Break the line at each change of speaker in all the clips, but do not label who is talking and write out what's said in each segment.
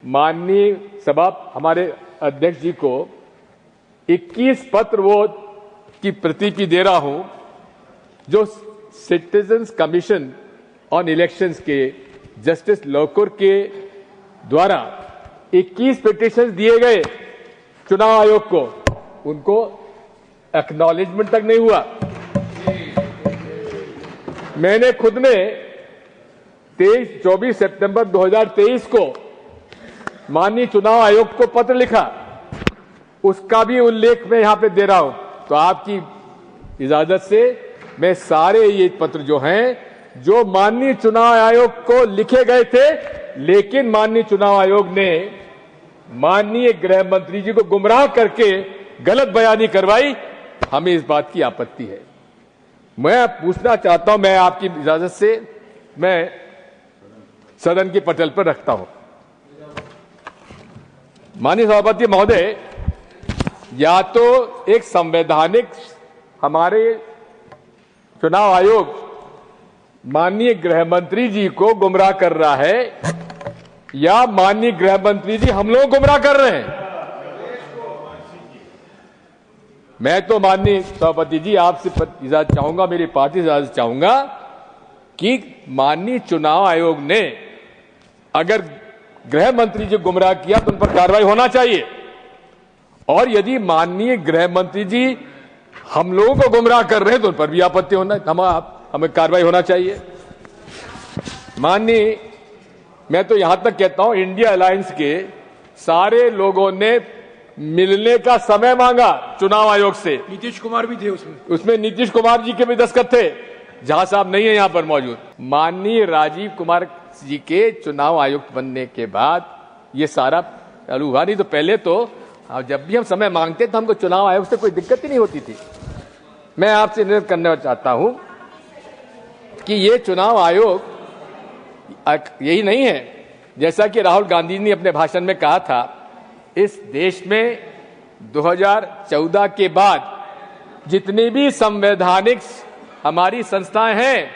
माननीय सभा हमारे अध्यक्ष जी को 21 पत्र वो की प्रति दे रहा हूं जो सिटीजन्स कमीशन ऑन इलेक्शंस के जस्टिस लोकुर के द्वारा 21 पिटीशन दिए गए चुनाव आयोग को, उनको एक्नॉलेजमेंट तक नहीं हुआ। मैंने खुद ने 24 सितंबर 2023 को माननीय चुनाव आयोग को पत्र लिखा, उसका भी उल्लेख मैं यहां पे दे रहा हूं। तो आपकी इजाजत से मैं सारे ये पत्र जो हैं जो माननीय चुनाव आयोग को लिखे गए थे, लेकिन माननीय चुनाव आयोग ने माननीय गृह मंत्री जी को गुमराह करके गलत बयानी करवाई, हमें इस बात की आपत्ति है। मैं पूछना चाहता हूं, मैं आपकी इजाजत से मैं सदन के पटल पर रखता हूं। माननीय सभापति महोदय, या तो एक संवैधानिक हमारे चुनाव आयोग माननीय गृह मंत्री जी को गुमराह कर रहा है, या माननीय गृह मंत्री जी हम लोग गुमराह कर रहे हैं। मैं तो माननीय सभापति जी आपसे इजाजत चाहूंगा, मेरी पार्टी से इजाजत चाहूंगा कि माननीय चुनाव आयोग ने अगर गृह मंत्री जी गुमराह किया तो उन पर कार्रवाई होना चाहिए, और यदि माननीय गृह मंत्री जी हम लोगों को गुमराह कर रहे हैं तो उन पर भी आपत्ति होना, हमें कार्रवाई होना चाहिए। माननीय, मैं तो यहां तक कहता हूं, इंडिया अलायंस के सारे लोगों ने मिलने का समय मांगा चुनाव आयोग से।
नीतीश कुमार भी थे
उसमें नीतीश कुमार जी के भी दस्तखत थे, जहां साहब नहीं है यहां पर मौजूद। माननीय राजीव कुमार जी के चुनाव आयुक्त बनने के बाद ये सारा चालू हुआ, नहीं तो पहले तो जब भी हम समय मांगते तो हमको चुनाव आयोग से कोई दिक्कत ही नहीं होती थी। मैं आपसे निवेदन करना चाहता हूं कि ये चुनाव आयोग यही नहीं है, जैसा कि राहुल गांधी ने अपने भाषण में कहा था, इस देश में 2014 के बाद जितनी भी संवैधानिक हमारी संस्थाएं हैं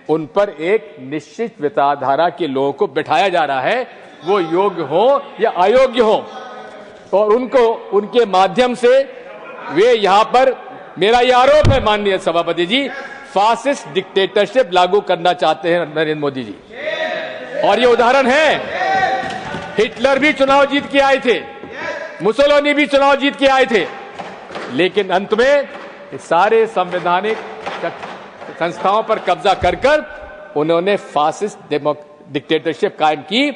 उन पर एक निश्चित विचारधारा के लोगों को बिठाया जा रहा है, वो योग्य हो या अयोग्य हो, और उनको उनके माध्यम से वे यहां पर, मेरा यह आरोप है माननीय सभापति जी, फासिस्ट डिक्टेटरशिप लागू करना चाहते हैं नरेंद्र मोदी जी। और ये उदाहरण है, हिटलर भी चुनाव जीत के आए थे, मुसोलिनी भी चुनाव जीत के आए थे, लेकिन अंत में सारे संवैधानिक संस्थाओं पर कब्जा कर उन्होंने फासिस्ट डिक्टेटरशिप कायम की।